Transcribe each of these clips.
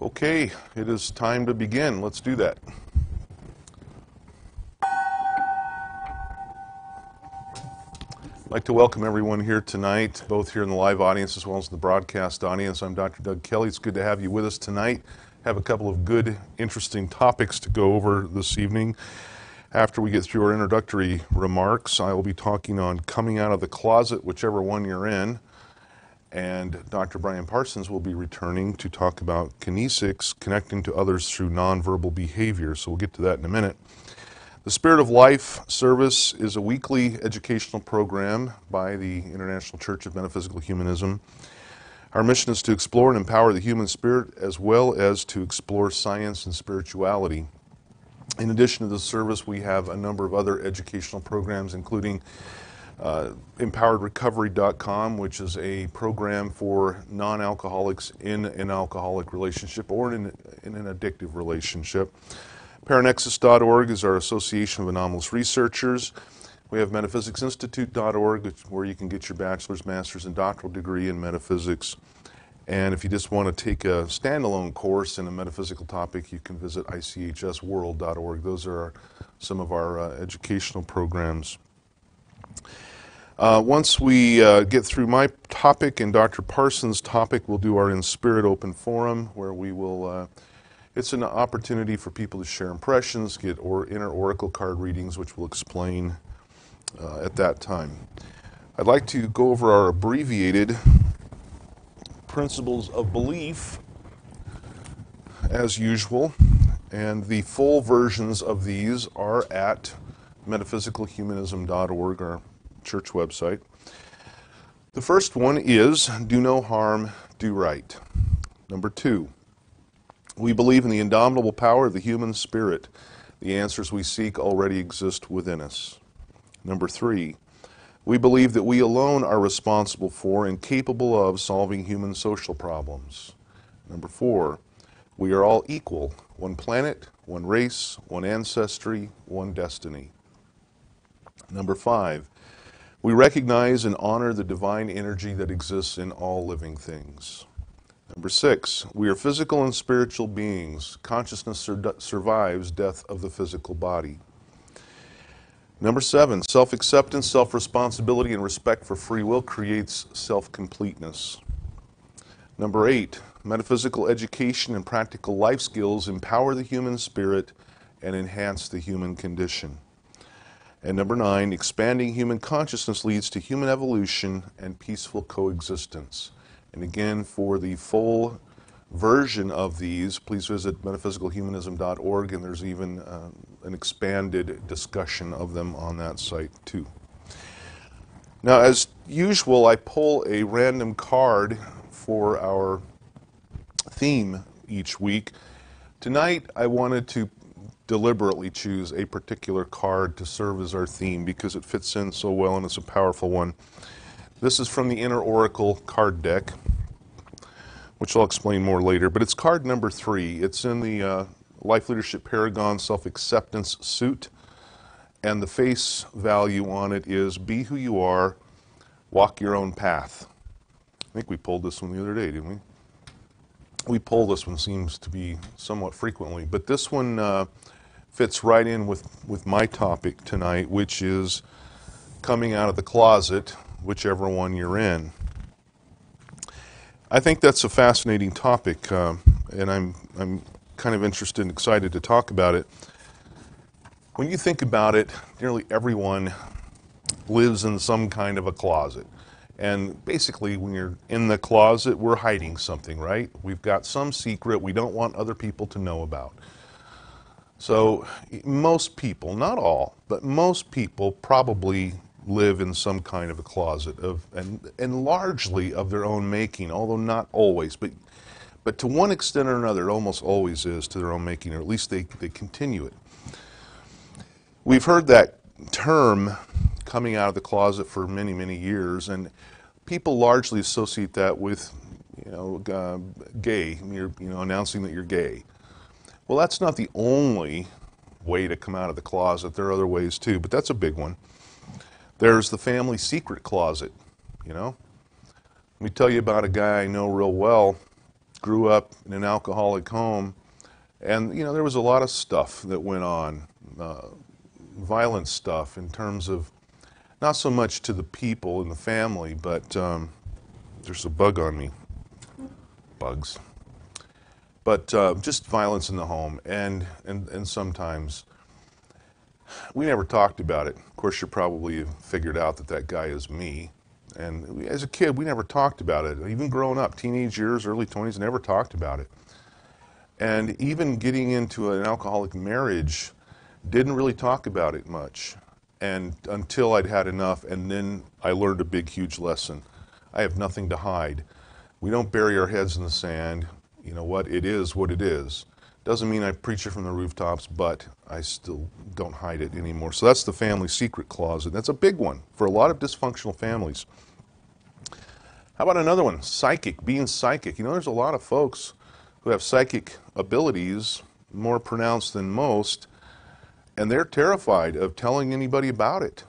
Okay, it is time to begin. Let's do that. I'd like to welcome everyone here tonight, both here in the live audience as well as the broadcast audience. I'm Dr. Doug Kelley. It's good to have you with us tonight. Have a couple of good, interesting topics to go over this evening. After we get through our introductory remarks, I will be talking on coming out of the closet, whichever one you're in. And Dr. Brian Parsons will be returning to talk about Kinesics, connecting to others through nonverbal behavior. So we'll get to that in a minute. The Spirit of Life service is a weekly educational program by the International Church of Metaphysical Humanism. Our mission is to explore and empower the human spirit as well as to explore science and spirituality. In addition to the service, we have a number of other educational programs, including empoweredrecovery.com, which is a program for non-alcoholics in an alcoholic relationship or in an addictive relationship. Paranexus.org is our Association of Anomalous Researchers. We have metaphysicsinstitute.org, where you can get your bachelor's, master's, and doctoral degree in metaphysics. And if you just want to take a standalone course in a metaphysical topic, you can visit ICHSworld.org. Those are some of our educational programs. Once we get through my topic and Dr. Parsons' topic, we'll do our Enspirit Open Forum, where we will, it's an opportunity for people to share impressions, get inner oracle card readings, which we'll explain at that time. I'd like to go over our abbreviated principles of belief, as usual, and the full versions of these are at metaphysicalhumanism.org, our church website. The first one is, do no harm, do right. Number 2, we believe in the indomitable power of the human spirit. The answers we seek already exist within us. Number 3, we believe that we alone are responsible for and capable of solving human social problems. Number 4, we are all equal. One planet, one race, one ancestry, one destiny. Number 5, we recognize and honor the divine energy that exists in all living things. Number 6, we are physical and spiritual beings. Consciousness survives death of the physical body. Number 7, self-acceptance, self-responsibility, and respect for free will creates self-completeness. Number 8, metaphysical education and practical life skills empower the human spirit and enhance the human condition. And number 9, expanding human consciousness leads to human evolution and peaceful coexistence. And again, for the full version of these, please visit metaphysicalhumanism.org, and there's even an expanded discussion of them on that site too. Now, as usual, I pull a random card for our theme each week. Tonight, I wanted to deliberately choose a particular card to serve as our theme because it fits in so well and it's a powerful one. This is from the Inner Oracle card deck, which I'll explain more later, but it's card number 3. It's in the Life Leadership Paragon Self-Acceptance suit, and the face value on it is be who you are, walk your own path. I think we pulled this one the other day, didn't we? We pull this one, seems to be somewhat frequently, but this one fits right in with my topic tonight, which is coming out of the closet, whichever one you're in. I think that's a fascinating topic, and I'm kind of interested and excited to talk about it. When you think about it, nearly everyone lives in some kind of a closet. And basically, when you're in the closet, we're hiding something, right? We've got some secret we don't want other people to know about. So most people, not all, but most people probably live in some kind of a closet and largely of their own making, although not always, but to one extent or another, it almost always is to their own making, or at least they continue it. We've heard that term coming out of the closet for many, many years, and people largely associate that with, gay, announcing that you're gay. Well, that's not the only way to come out of the closet. There are other ways too, but that's a big one. There's the family secret closet, Let me tell you about a guy I know real well grew up in an alcoholic home, and there was a lot of stuff that went on, violent stuff in terms of not so much to the people in the family, but there's a bug on me, bugs, but just violence in the home, and sometimes we never talked about it. Of course, you probably figured out that guy is me. And as a kid, we never talked about it. Even growing up, teenage years, early 20s, never talked about it. And even getting into an alcoholic marriage, didn't really talk about it much. And until I'd had enough, and then I learned a big, huge lesson. I have nothing to hide. We don't bury our heads in the sand. You know what? It is what it is. Doesn't mean I preach it from the rooftops, but I still don't hide it anymore. So that's the family secret closet. That's a big one for a lot of dysfunctional families. How about another one? Psychic, being psychic. There's a lot of folks who have psychic abilities, more pronounced than most, and they're terrified of telling anybody about it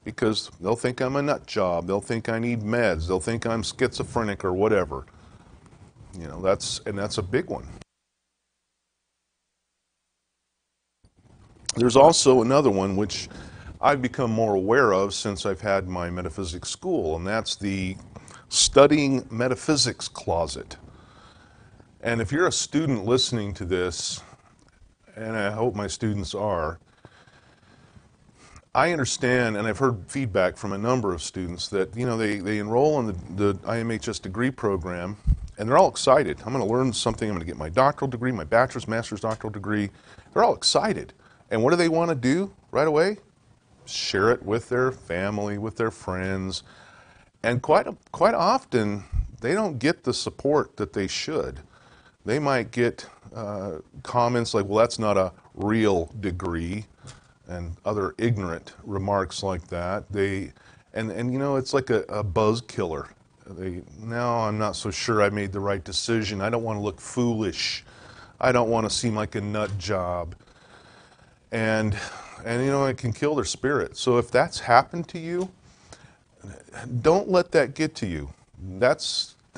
because they'll think I'm a nut job, they'll think I need meds, they'll think I'm schizophrenic or whatever. That's a big one. There's also another one which I've become more aware of since I've had my metaphysics school, and that's the studying metaphysics closet. And if you're a student listening to this, and I hope my students are, I understand, and I've heard feedback from a number of students that they enroll in the IMHS degree program, and they're all excited. I'm going to learn something. I'm going to get my doctoral degree, my bachelor's, master's, doctoral degree. They're all excited. And what do they want to do right away? Share it with their family, with their friends. And quite often, they don't get the support that they should. They might get comments like, well, that's not a real degree, and other ignorant remarks like that. It's like a buzz killer. Now I'm not so sure I made the right decision. I don't want to look foolish. I don't want to seem like a nut job. And it can kill their spirit. So if that's happened to you, don't let that get to you.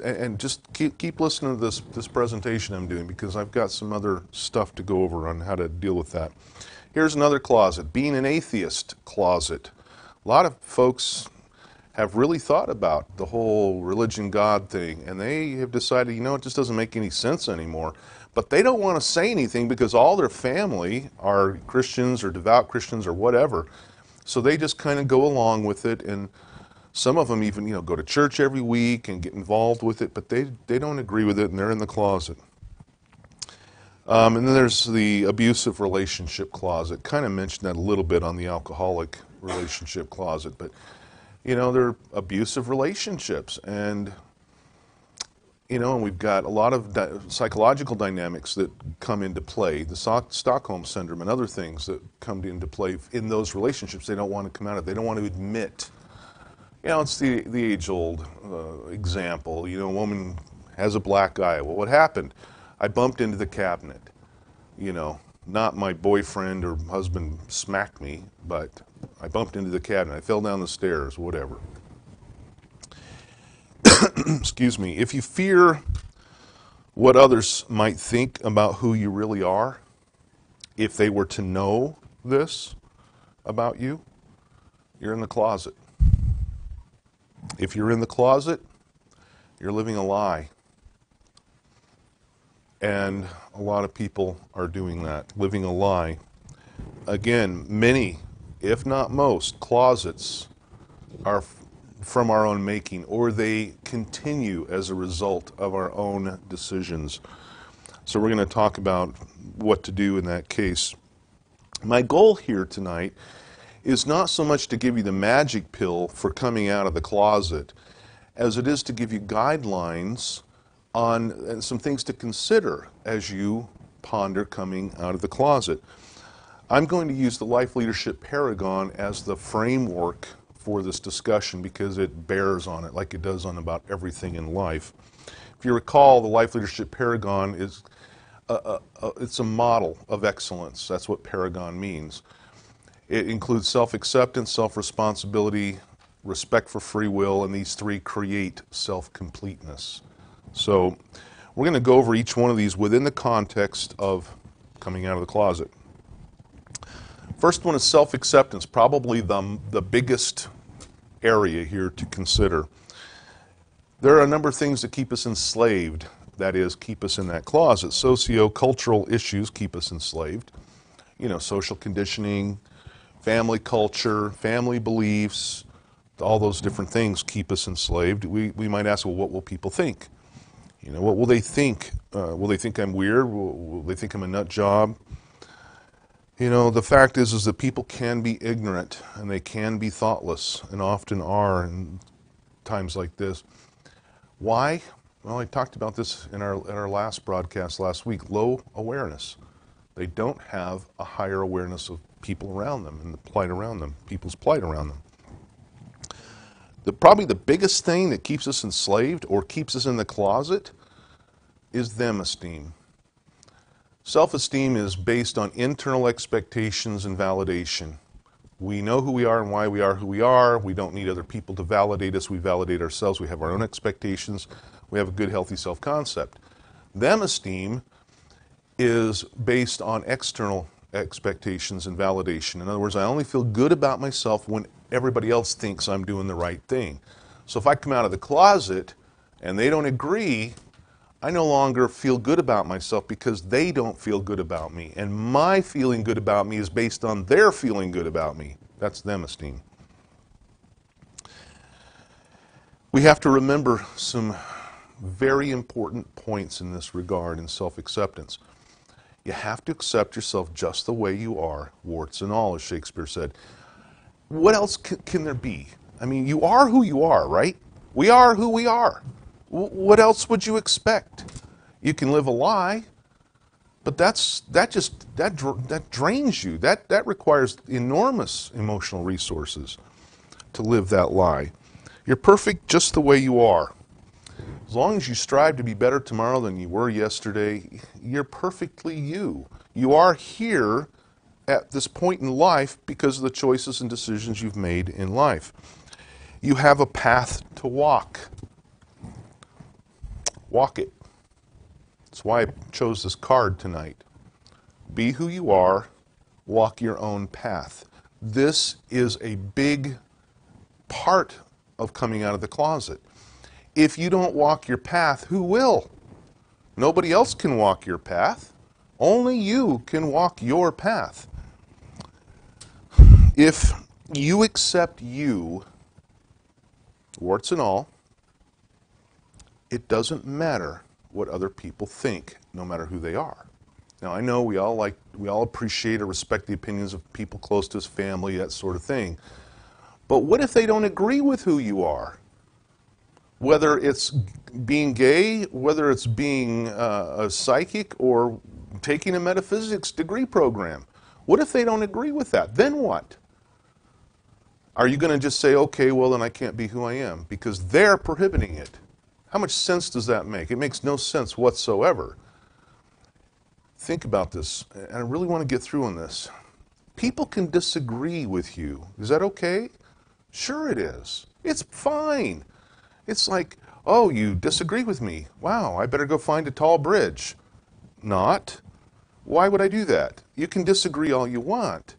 And just keep listening to this presentation I'm doing, because I've got some other stuff to go over on how to deal with that. Here's another closet, being an atheist closet. A lot of folks have really thought about the whole religion God thing, and they have decided, it just doesn't make any sense anymore. But they don't want to say anything because all their family are Christians or devout Christians or whatever. So they just kind of go along with it, and some of them even, go to church every week and get involved with it, but they don't agree with it, and they're in the closet. And then there's the abusive relationship closet. Kind of mentioned that a little bit on the alcoholic relationship closet, but they're abusive relationships, and and we've got a lot of psychological dynamics that come into play, the Stockholm Syndrome and other things that come into play in those relationships. They don't want to come out of. They don't want to admit. It's the age-old example. A woman has a black eye. Well, what happened? I bumped into the cabinet. Not my boyfriend or husband smacked me, but I bumped into the cabinet. I fell down the stairs, whatever. Excuse me. If you fear what others might think about who you really are, if they were to know this about you, you're in the closet. If you're in the closet, you're living a lie. And a lot of people are doing that, living a lie. Again, many, if not most, closets are from our own making, or they continue as a result of our own decisions. So we're going to talk about what to do in that case. My goal here tonight is not so much to give you the magic pill for coming out of the closet as it is to give you guidelines on some things to consider as you ponder coming out of the closet. I'm going to use the Life Leadership Paragon as the framework for this discussion because it bears on it like it does on about everything in life. If you recall, the Life Leadership Paragon is it's a model of excellence. That's what Paragon means. It includes self-acceptance, self-responsibility, respect for free will, and these three create self-completeness. So We're going to go over each one of these within the context of coming out of the closet. First one is self-acceptance, probably the biggest area here to consider. There are a number of things that keep us enslaved, that is, keep us in that closet. Socio-cultural issues keep us enslaved. You know, social conditioning, family culture, family beliefs, all those different things keep us enslaved. We might ask, well, what will people think? You know, what will they think? Will they think I'm weird? Will they think I'm a nut job? You know, the fact is that people can be ignorant and they can be thoughtless, and often are in times like this. Why? Well, I talked about this in our last broadcast last week. Low awareness. They don't have a higher awareness of people around them and the plight around them, people's plight around them. Probably the biggest thing that keeps us enslaved or keeps us in the closet is them-esteem. Self-esteem is based on internal expectations and validation. We know who we are and why we are who we are. We don't need other people to validate us. We validate ourselves. We have our own expectations. We have a good, healthy self-concept. Them-esteem is based on external expectations and validation. In other words, I only feel good about myself when everybody else thinks I'm doing the right thing. So if I come out of the closet and they don't agree, I no longer feel good about myself because they don't feel good about me. And my feeling good about me is based on their feeling good about me. That's them-esteem. We have to remember some very important points in this regard in self-acceptance. You have to accept yourself just the way you are, warts and all, as Shakespeare said. What else can there be? I mean, you are who you are, right? We are who we are. What else would you expect? You can live a lie, but that drains you. That requires enormous emotional resources to live that lie. You're perfect just the way you are. As long as you strive to be better tomorrow than you were yesterday, you're perfectly you. You are here at this point in life because of the choices and decisions you've made in life. You have a path to walk. Walk it. That's why I chose this card tonight. Be who you are, walk your own path. This is a big part of coming out of the closet. If you don't walk your path, who will? Nobody else can walk your path. Only you can walk your path. If you accept you, warts and all, it doesn't matter what other people think, no matter who they are. Now, I know we all appreciate or respect the opinions of people close to us, family, that sort of thing. But what if they don't agree with who you are? Whether it's being gay, whether it's being a psychic, or taking a metaphysics degree program. What if they don't agree with that? Then what? Are you going to just say, okay, well, then I can't be who I am, because they're prohibiting it? How much sense does that make? It makes no sense whatsoever. Think about this, and I really want to get through on this. People can disagree with you. Is that okay? Sure it is. It's fine. It's like, oh, you disagree with me. Wow, I better go find a tall bridge. Not. Why would I do that? You can disagree all you want.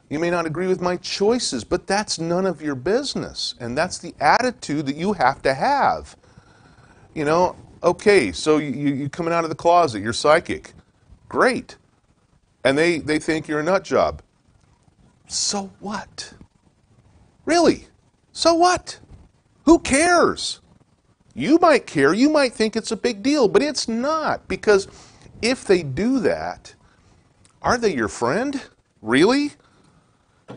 You may not agree with my choices, but that's none of your business. And that's the attitude that you have to have. You know, okay, so you're coming out of the closet, you're psychic. Great. And they think you're a nut job. So what? Really? So what? Who cares? You might care, you might think it's a big deal, but it's not, because if they do that, are they your friend? Really?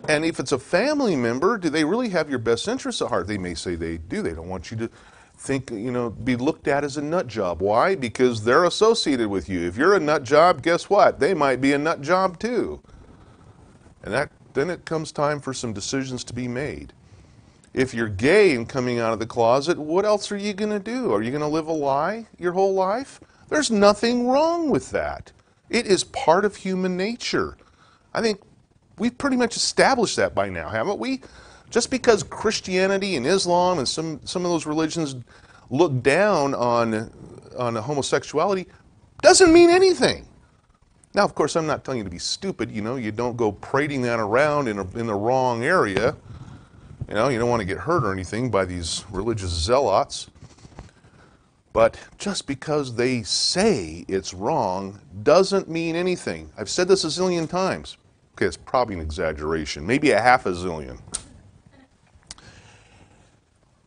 And if it's a family member, do they really have your best interests at heart? They may say they do. They don't want you to think, you know, be looked at as a nut job. Why? Because they're associated with you. If you're a nut job, guess what? They might be a nut job too. And then it comes time for some decisions to be made. If you're gay and coming out of the closet, what else are you going to do? Are you going to live a lie your whole life? There's nothing wrong with that. It is part of human nature. I think we've pretty much established that by now, haven't we? Just because Christianity and Islam and some of those religions look down on on homosexuality doesn't mean anything. Now, of course, I'm not telling you to be stupid. You know, you don't go parading that around in the wrong area. You know, you don't want to get hurt or anything by these religious zealots. But just because they say it's wrong doesn't mean anything. I've said this a zillion times. Okay, it's probably an exaggeration, maybe a half a zillion.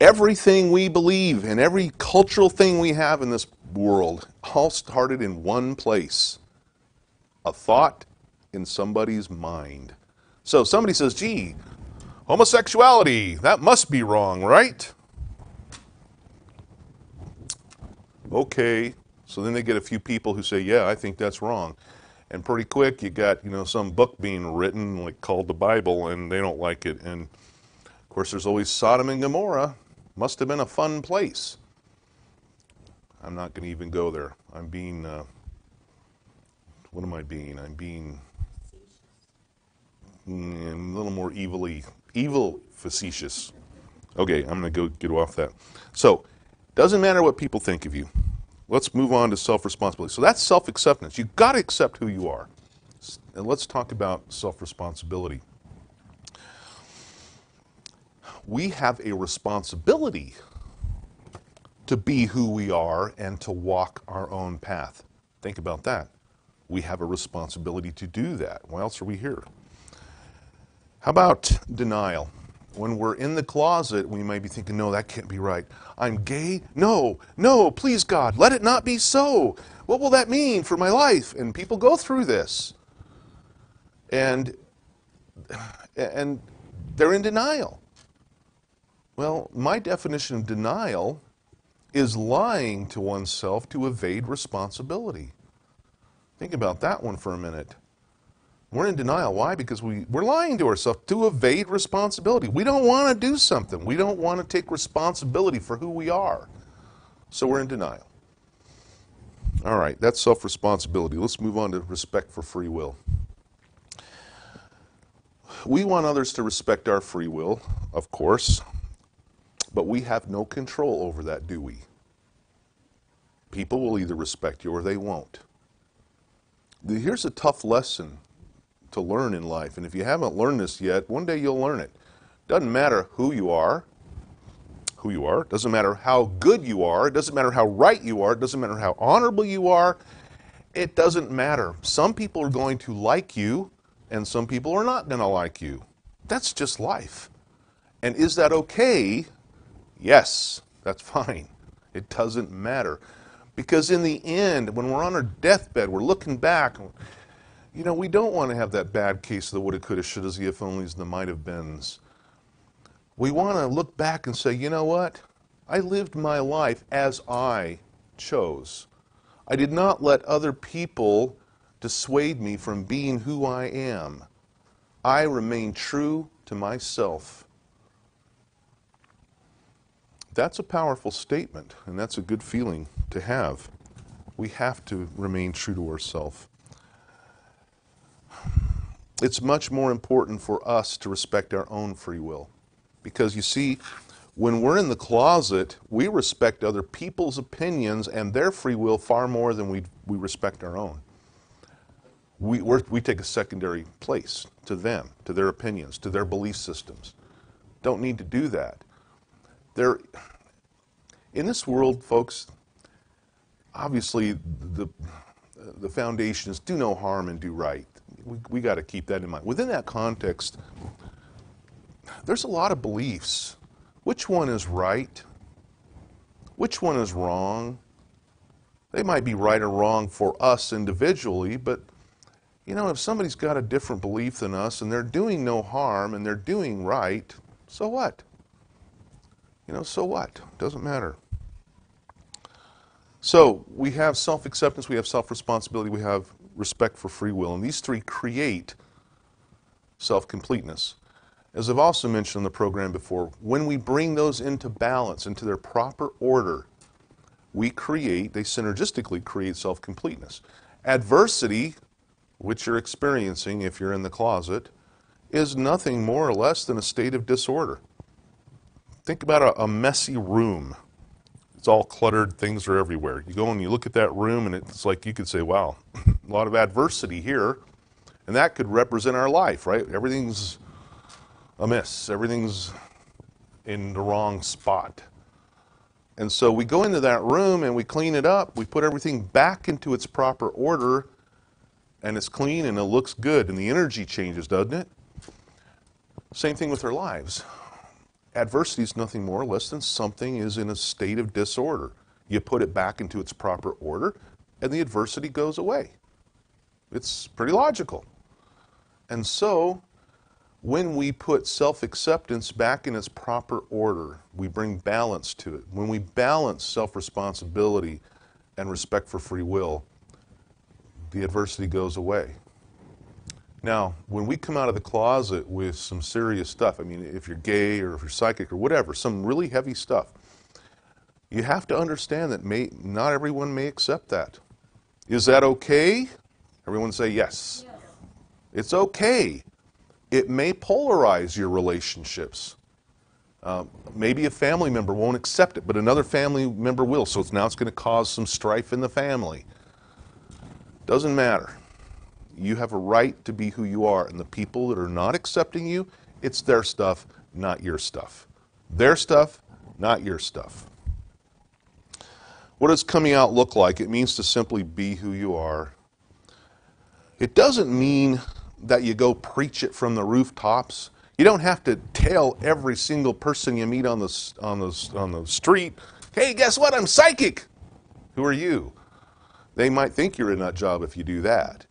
Everything we believe and every cultural thing we have in this world all started in one place. A thought in somebody's mind. So somebody says, gee, homosexuality, that must be wrong, right? Okay, so then they get a few people who say, yeah, I think that's wrong. And pretty quick, you got, you know, some book being written, like called the Bible, and they don't like it. And of course, there's always Sodom and Gomorrah. Must have been a fun place. I'm not going to even go there. I'm being, what am I being? I'm being a little more facetious. Okay, I'm going to go get off that. So, doesn't matter what people think of you. Let's move on to self-responsibility. So that's self-acceptance. You've got to accept who you are. And let's talk about self-responsibility. We have a responsibility to be who we are and to walk our own path. Think about that. We have a responsibility to do that. Why else are we here? How about denial? When we're in the closet, we may be thinking, no, that can't be right. I'm gay? No, no, please God, let it not be so. What will that mean for my life? And people go through this. And they're in denial. Well, my definition of denial is lying to oneself to evade responsibility. Think about that one for a minute. We're in denial. Why? Because we're lying to ourselves to evade responsibility. We don't want to do something. We don't want to take responsibility for who we are. So we're in denial. All right, that's self-responsibility. Let's move on to respect for free will. We want others to respect our free will, of course, but we have no control over that, do we? People will either respect you or they won't. Here's a tough lesson to learn in life, and if you haven't learned this yet, one day you'll learn it. Doesn't matter who you are, doesn't matter how good you are, it doesn't matter how right you are, it doesn't matter how honorable you are, it doesn't matter. Some people are going to like you, and some people are not going to like you. That's just life. And is that okay? Yes, that's fine. It doesn't matter. Because in the end, when we're on our deathbed, we're looking back, you know, we don't want to have that bad case of the woulda, coulda, shouldas, the if onlys, and the might have beens. We want to look back and say, you know what? I lived my life as I chose. I did not let other people dissuade me from being who I am. I remained true to myself. That's a powerful statement, and that's a good feeling to have. We have to remain true to ourselves. It's much more important for us to respect our own free will. Because you see, when we're in the closet, we respect other people's opinions and their free will far more than we respect our own. We take a secondary place to them, to their opinions, to their belief systems. Don't need to do that. In this world, folks, obviously the foundation is do no harm and do right. We got to keep that in mind. Within that context, there's a lot of beliefs. Which one is right? Which one is wrong? They might be right or wrong for us individually, but you know, if somebody's got a different belief than us and they're doing no harm and they're doing right, so what? You know, so what? Doesn't matter. So we have self-acceptance, we have self-responsibility, we have respect for free will, and these three create self-completeness. As I've also mentioned in the program before, when we bring those into balance, into their proper order, they synergistically create self-completeness. Adversity, which you're experiencing if you're in the closet, is nothing more or less than a state of disorder. Think about a messy room. It's all cluttered, things are everywhere. You go and you look at that room and it's like you could say, wow, a lot of adversity here. And that could represent our life, right? Everything's amiss, everything's in the wrong spot. And so we go into that room and we clean it up, we put everything back into its proper order, and it's clean and it looks good, and the energy changes, doesn't it? Same thing with our lives. Adversity is nothing more or less than something is in a state of disorder. You put it back into its proper order, and the adversity goes away. It's pretty logical. And so, when we put self-acceptance back in its proper order, we bring balance to it. When we balance self-responsibility and respect for free will, the adversity goes away. Now, when we come out of the closet with some serious stuff, I mean, if you're gay or if you're psychic or whatever, some really heavy stuff, you have to understand that not everyone may accept that. Is that okay? Everyone say yes. Yes. It's okay. It may polarize your relationships. Maybe a family member won't accept it, but another family member will, so now it's going to cause some strife in the family. Doesn't matter. You have a right to be who you are, and the people that are not accepting you, it's their stuff, not your stuff. Their stuff, not your stuff. What does coming out look like? It means to simply be who you are. It doesn't mean that you go preach it from the rooftops. You don't have to tell every single person you meet on the street, hey, guess what? I'm psychic. Who are you? They might think you're a nut job if you do that.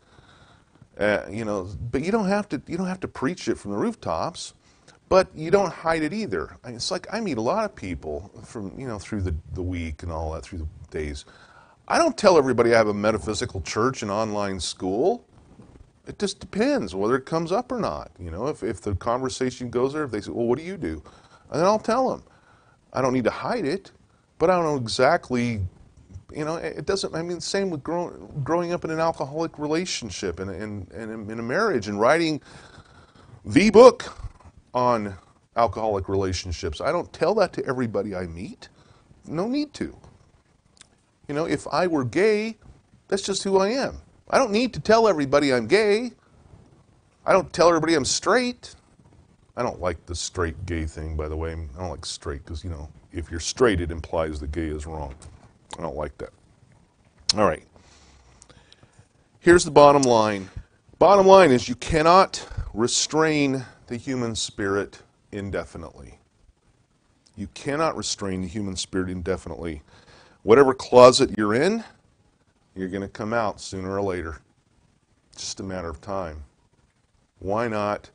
But you don't have to preach it from the rooftops, but you don't hide it either. I mean, it's like I meet a lot of people from through the week and all that, through the days. I don't tell everybody I have a metaphysical church and online school. It just depends whether it comes up or not. If the conversation goes there, if they say, well, what do you do? And then I'll tell them. I don't need to hide it, but I don't know exactly, it doesn't, I mean, same with growing up in an alcoholic relationship and in a marriage and writing the book on alcoholic relationships. I don't tell that to everybody I meet. No need to. If I were gay, that's just who I am. I don't need to tell everybody I'm gay. I don't tell everybody I'm straight. I don't like the straight gay thing, by the way. I don't like straight because, if you're straight, it implies that gay is wrong. I don't like that. All right. Here's the bottom line. Bottom line is you cannot restrain the human spirit indefinitely. You cannot restrain the human spirit indefinitely. Whatever closet you're in, you're going to come out sooner or later. It's just a matter of time. Why not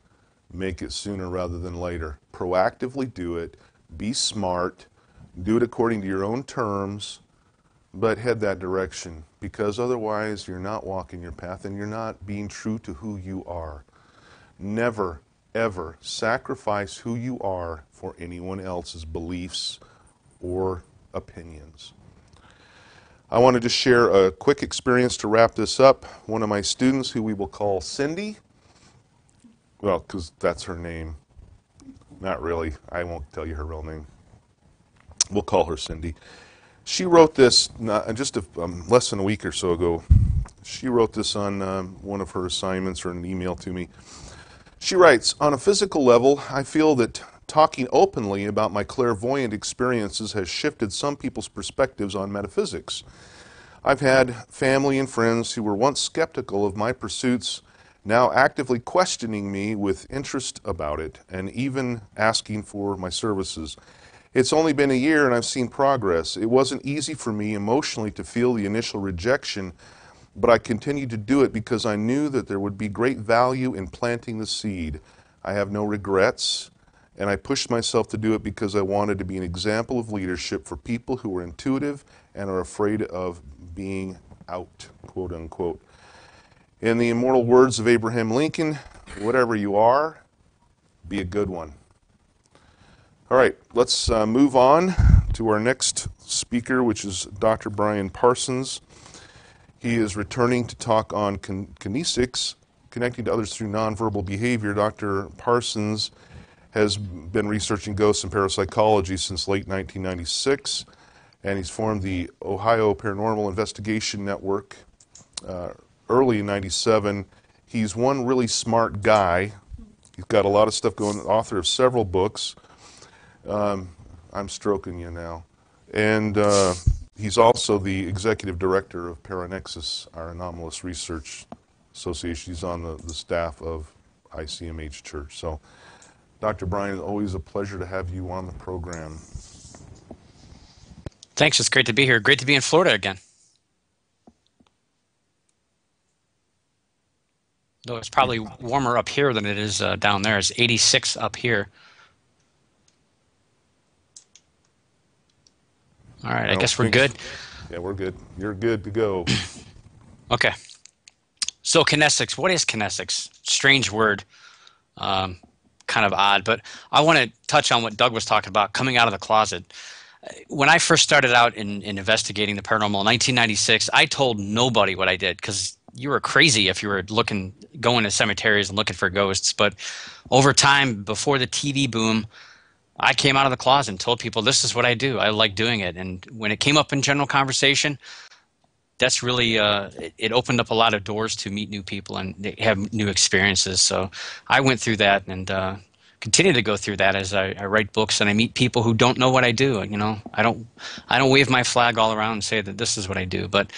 make it sooner rather than later? Proactively do it. Be smart. Do it according to your own terms, but head that direction, because otherwise you're not walking your path and you're not being true to who you are. Never, ever sacrifice who you are for anyone else's beliefs or opinions. I wanted to share a quick experience to wrap this up. One of my students, who we will call Cindy, well, because that's her name. Not really. I won't tell you her real name. We'll call her Cindy. She wrote this just less than a week or so ago. She wrote this on one of her assignments or an email to me. She writes, on a physical level, I feel that talking openly about my clairvoyant experiences has shifted some people's perspectives on metaphysics. I've had family and friends who were once skeptical of my pursuits now actively questioning me with interest about it and even asking for my services. It's only been a year and I've seen progress. It wasn't easy for me emotionally to feel the initial rejection, but I continued to do it because I knew that there would be great value in planting the seed. I have no regrets, and I pushed myself to do it because I wanted to be an example of leadership for people who are intuitive and are afraid of being out, quote unquote. In the immortal words of Abraham Lincoln, whatever you are, be a good one. All right, let's move on to our next speaker, which is Dr. Brian Parsons. He is returning to talk on Kinesics, connecting to others through nonverbal behavior. Dr. Parsons has been researching ghosts and parapsychology since late 1996, and he's formed the Ohio Paranormal Investigation Network early in '97. He's one really smart guy. He's got a lot of stuff going, author of several books. I'm stroking you now. And he's also the executive director of Paranexus, our anomalous research association. He's on the staff of ICMH Church. So, Dr. Brian, it's always a pleasure to have you on the program. Thanks. It's great to be here. Great to be in Florida again. Though it's probably warmer up here than it is down there. It's 86 up here. All right, I guess we're good. Yeah, we're good. You're good to go. Okay. So kinesics, what is kinesics? Strange word, kind of odd, but I want to touch on what Doug was talking about, coming out of the closet. When I first started out in investigating the paranormal in 1996, I told nobody what I did because you were crazy if you were going to cemeteries and looking for ghosts. But over time, before the TV boom, I came out of the closet and told people this is what I do. I like doing it. And when it came up in general conversation, that's really it opened up a lot of doors to meet new people and have new experiences. So I went through that and continue to go through that as I write books and I meet people who don't know what I do. You know, I don't wave my flag all around and say that this is what I do. But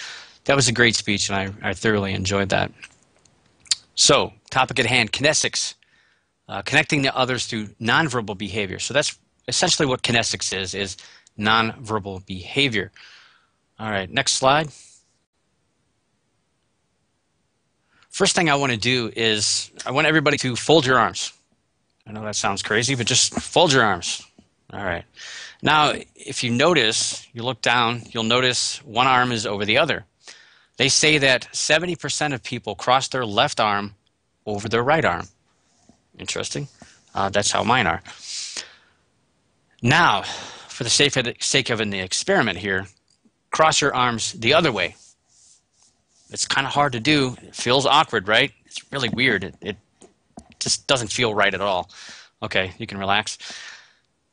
that was a great speech, and I thoroughly enjoyed that. So, topic at hand: kinesics. Connecting to others through nonverbal behavior. So that's essentially what kinesics is nonverbal behavior. All right, next slide. First thing I want to do is I want everybody to fold your arms. I know that sounds crazy, but just fold your arms. All right. Now, if you notice, you look down, you'll notice one arm is over the other. They say that 70% of people cross their left arm over their right arm. Interesting. That's how mine are. Now, for the sake of the experiment here, cross your arms the other way. It's kind of hard to do. It feels awkward, right? It's really weird. It just doesn't feel right at all. Okay, you can relax.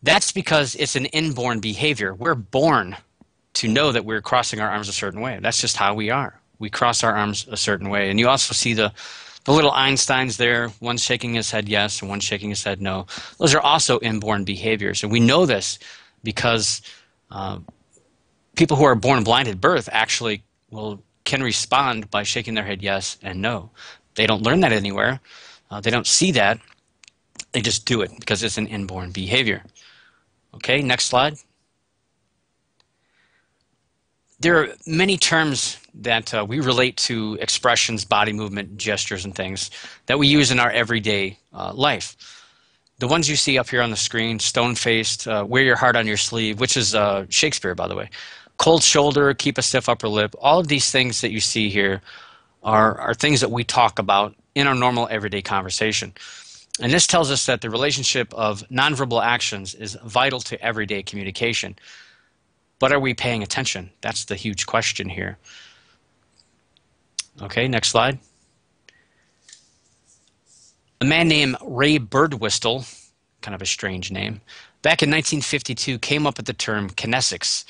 That's because it's an inborn behavior. We're born to know that we're crossing our arms a certain way. That's just how we are. We cross our arms a certain way. And you also see the little Einsteins there, one shaking his head yes and one shaking his head no. Those are also inborn behaviors. And we know this because people who are born blind at birth actually can respond by shaking their head yes and no. They don't learn that anywhere. They don't see that. They just do it because it's an inborn behavior. Okay, next slide. There are many terms that we relate to expressions, body movement, gestures, and things that we use in our everyday life. The ones you see up here on the screen, stone-faced, wear your heart on your sleeve, which is Shakespeare, by the way. Cold shoulder, keep a stiff upper lip. All of these things that you see here are things that we talk about in our normal everyday conversation. And this tells us that the relationship of nonverbal actions is vital to everyday communication. But are we paying attention? That's the huge question here. Okay, next slide. A man named Ray Birdwhistle, kind of a strange name, back in 1952 came up with the term kinesics.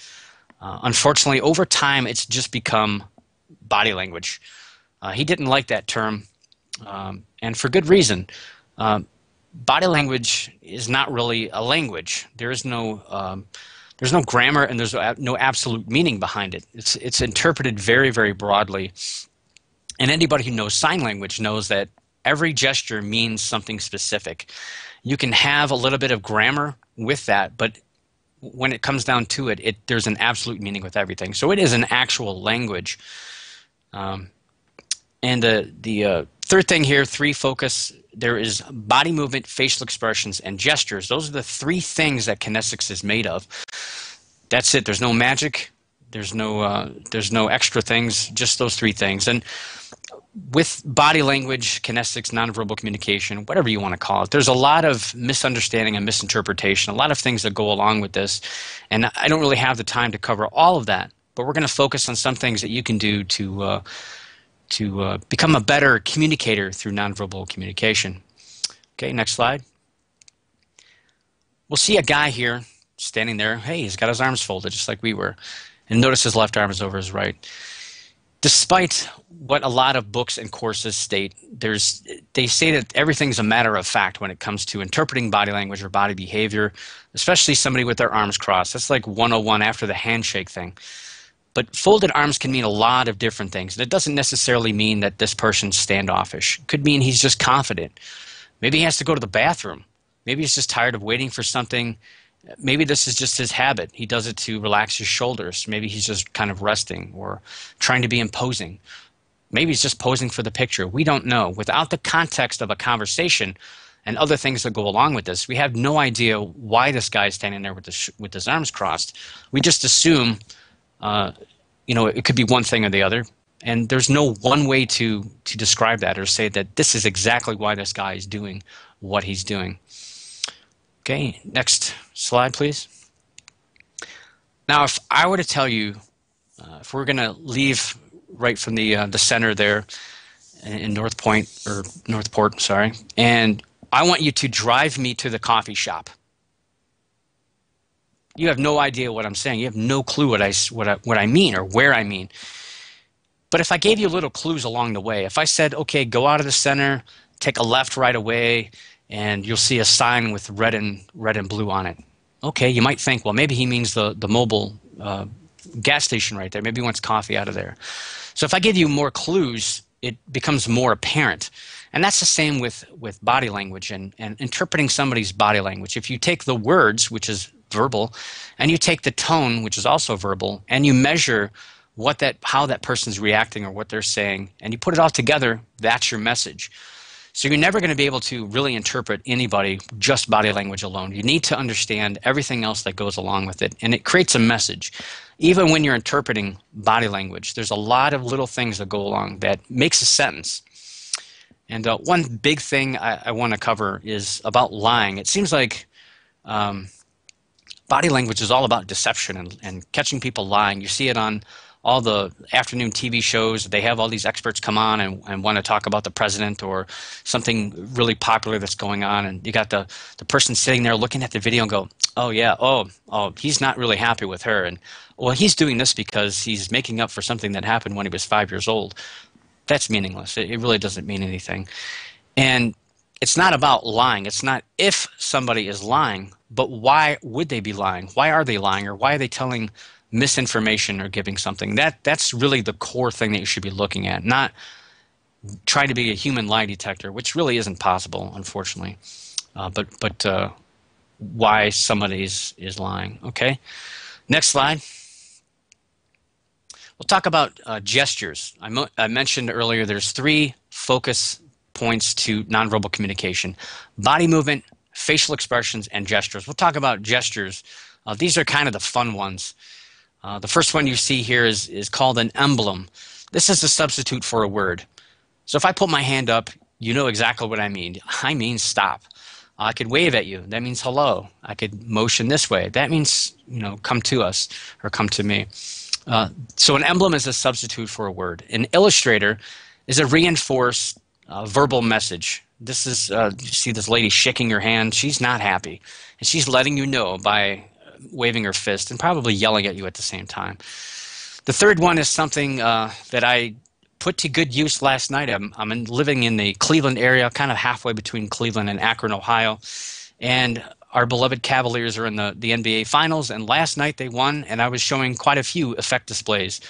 Unfortunately, over time, it's just become body language. He didn't like that term, and for good reason. Body language is not really a language. There's no grammar and there's no absolute meaning behind it. It's interpreted very, very broadly. And anybody who knows sign language knows that every gesture means something specific. You can have a little bit of grammar with that, but when it comes down to it, there's an absolute meaning with everything. So it is an actual language. And the third thing here, focus, there is body movement, facial expressions, and gestures. Those are the three things that kinesics is made of. That's it. There's no magic. There's no extra things, just those three things. And with body language, kinesics, nonverbal communication, whatever you want to call it, there's a lot of misunderstanding and misinterpretation, a lot of things that go along with this. And I don't really have the time to cover all of that, but we're going to focus on some things that you can do to become a better communicator through nonverbal communication. Okay, next slide. We'll see a guy here standing there. Hey, he's got his arms folded just like we were. And notice his left arm is over his right. Despite what a lot of books and courses state, they say that everything's a matter of fact when it comes to interpreting body language or body behavior, especially somebody with their arms crossed. That's like 101 after the handshake thing. But folded arms can mean a lot of different things. And it doesn't necessarily mean that this person's standoffish. It could mean he's just confident. Maybe he has to go to the bathroom. Maybe he's just tired of waiting for something. Maybe this is just his habit. He does it to relax his shoulders. Maybe he's just kind of resting or trying to be imposing. Maybe he's just posing for the picture. We don't know. Without the context of a conversation and other things that go along with this, we have no idea why this guy is standing there with his arms crossed. We just assume, it could be one thing or the other. And there's no one way to describe that or say that this is exactly why this guy is doing what he's doing. Okay, next slide, please. Now, if I were to tell you, if we're going to leave right from the center there in Northport, and I want you to drive me to the coffee shop. You have no idea what I'm saying. You have no clue what I mean or where I mean. But if I gave you little clues along the way, if I said, okay, go out of the center, take a left right away, and you'll see a sign with red and blue on it. Okay, you might think, well, maybe he means the mobile gas station right there. Maybe he wants coffee out of there. So if I give you more clues, it becomes more apparent. And that's the same with body language and interpreting somebody's body language. If you take the words, which is verbal, and you take the tone, which is also verbal, and you measure how that person's reacting or what they're saying, and you put it all together, that's your message. So you're never going to be able to really interpret anybody just body language alone. You need to understand everything else that goes along with it, and it creates a message. Even when you're interpreting body language, there's a lot of little things that go along that makes a sentence. And one big thing I want to cover is about lying. It seems like body language is all about deception and catching people lying. You see it on all the afternoon TV shows. They have all these experts come on and want to talk about the president or something really popular that's going on. And you got the person sitting there looking at the video and go, oh, yeah, oh, he's not really happy with her. And, well, he's doing this because he's making up for something that happened when he was 5 years old. That's meaningless. It really doesn't mean anything. And it's not about lying. It's not if somebody is lying, but why would they be lying? Why are they lying? Or why are they telling misinformation or giving something? That's really the core thing that you should be looking at, not trying to be a human lie detector, which really isn't possible, unfortunately. But why somebody is lying. Okay, next slide. We'll talk about gestures. I mentioned earlier there's 3 focus points to nonverbal communication: body movement, facial expressions, and gestures. We'll talk about gestures. These are kind of the fun ones. The first one you see here is called an emblem. This is a substitute for a word. So if I put my hand up, you know exactly what I mean. I mean stop. I could wave at you. That means hello. I could motion this way. That means, come to us or come to me. So an emblem is a substitute for a word. An illustrator is a reinforced verbal message. This is, you see this lady shaking her hand. She's not happy. And she's letting you know by waving her fist and probably yelling at you at the same time. The third one is something that I put to good use last night. I'm living in the Cleveland area, kind of halfway between Cleveland and Akron, Ohio. And our beloved Cavaliers are in the NBA Finals, and last night they won, and I was showing quite a few effect displays.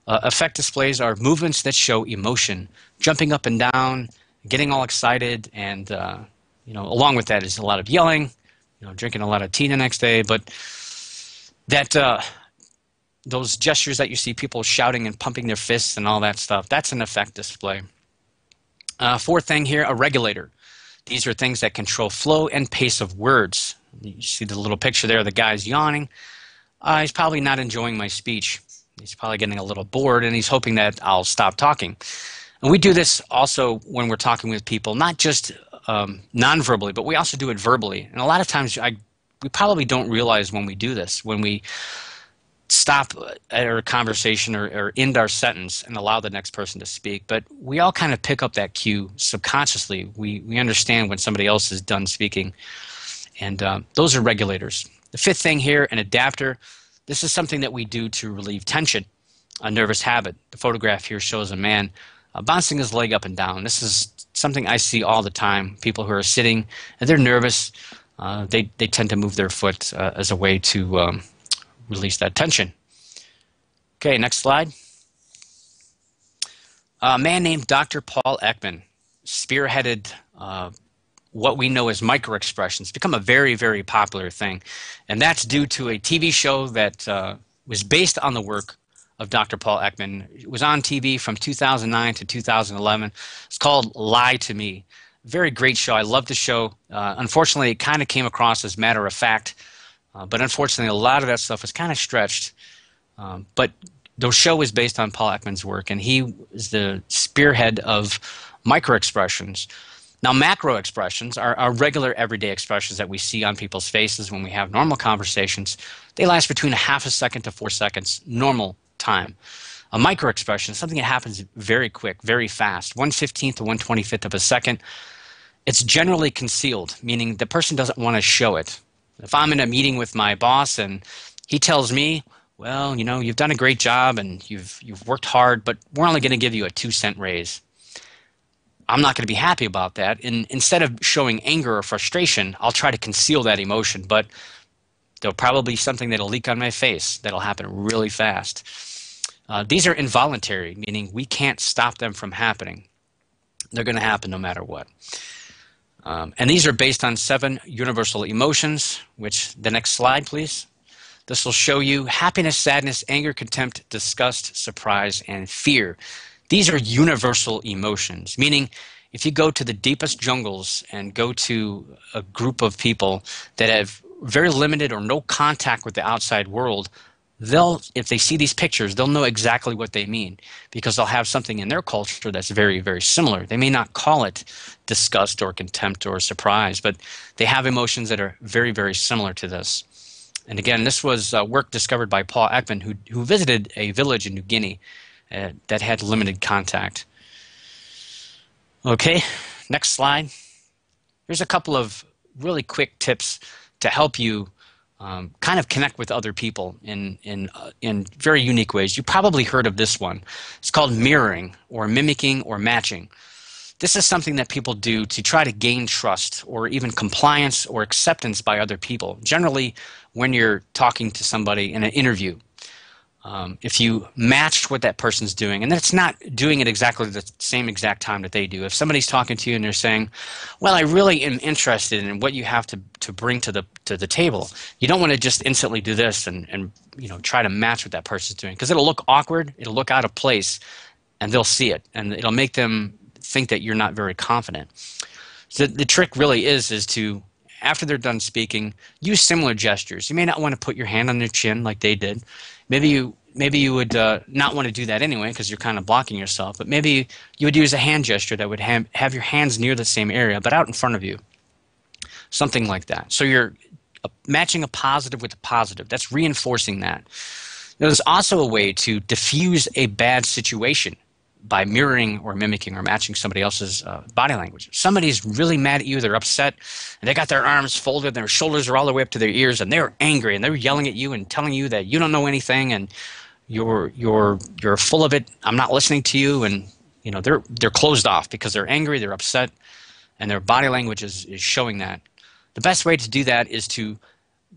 Effect displays are movements that show emotion, jumping up and down, getting all excited, and along with that is a lot of yelling, drinking a lot of tea the next day. But that those gestures that you see, people shouting and pumping their fists and all that stuff, that's an effect display. Fourth thing here, a regulator. These are things that control flow and pace of words. You see the little picture there, the guy's yawning. He's probably not enjoying my speech. He's probably getting a little bored, and he's hoping that I'll stop talking. And we do this also when we're talking with people, not just non-verbally, but we also do it verbally. And a lot of times we probably don't realize when we do this, when we stop our conversation or end our sentence and allow the next person to speak. But we all kind of pick up that cue subconsciously. We understand when somebody else is done speaking. And those are regulators. The fifth thing here, an adapter. This is something that we do to relieve tension, a nervous habit. The photograph here shows a man bouncing his leg up and down. This is something I see all the time. People who are sitting and they're nervous, they tend to move their foot as a way to release that tension. Okay, next slide. A man named Dr. Paul Ekman spearheaded what we know as microexpressions. It's become a very, very popular thing. And that's due to a TV show that was based on the work of Dr. Paul Ekman. It was on TV from 2009 to 2011. It's called Lie to Me. Very great show. I love the show. Unfortunately, it kind of came across as matter of fact. But unfortunately, a lot of that stuff was kind of stretched. But the show was based on Paul Ekman's work, and he is the spearhead of microexpressions. Now, macro expressions are regular everyday expressions that we see on people's faces when we have normal conversations. They last between a half a second to 4 seconds, normal time. A micro expression is something that happens very quick, very fast, 1/15th to 1/25th of a second. It's generally concealed, meaning the person doesn't want to show it. If I'm in a meeting with my boss and he tells me, well, you know, you've done a great job and you've worked hard, but we're only going to give you a 2-cent raise. I'm not going to be happy about that. And instead of showing anger or frustration, I'll try to conceal that emotion, but there'll probably be something that'll leak on my face that'll happen really fast. These are involuntary, meaning we can't stop them from happening. They're going to happen no matter what. And these are based on 7 universal emotions, which, the next slide, please. This will show you happiness, sadness, anger, contempt, disgust, surprise, and fear. These are universal emotions, meaning if you go to the deepest jungles and go to a group of people that have very limited or no contact with the outside world, if they see these pictures, they'll know exactly what they mean because they'll have something in their culture that's very, very similar. They may not call it disgust or contempt or surprise, but they have emotions that are very, very similar to this. And again, this was work discovered by Paul Ekman, who visited a village in New Guinea that had limited contact. Okay, next slide. Here's a couple of really quick tips to help you kind of connect with other people in very unique ways. You probably heard of this one. It's called mirroring or mimicking or matching. This is something that people do to try to gain trust or even compliance or acceptance by other people. Generally, when you're talking to somebody in an interview, if you matched what that person's doing, and that's not doing it exactly the same exact time that they do. If somebody's talking to you and they're saying, well, I really am interested in what you have to bring to the table, you don't want to just instantly do this and you know, try to match what that person's doing, because it'll look awkward, it'll look out of place, and they'll see it, and it'll make them think that you're not very confident. So the trick really is to, after they're done speaking, use similar gestures. You may not want to put your hand on their chin like they did. Maybe you would not want to do that anyway because you're kind of blocking yourself, but maybe you would use a hand gesture that would have your hands near the same area but out in front of you, something like that. So you're matching a positive with a positive. That's reinforcing that. There's also a way to diffuse a bad situation by mirroring or mimicking or matching somebody else's body language. Somebody's really mad at you, they're upset, and they got their arms folded, and their shoulders are all the way up to their ears, and they're angry, and they're yelling at you and telling you that you don't know anything, and you're full of it, I'm not listening to you, and you know they're closed off because they're angry, they're upset, and their body language is showing that. The best way to do that is to,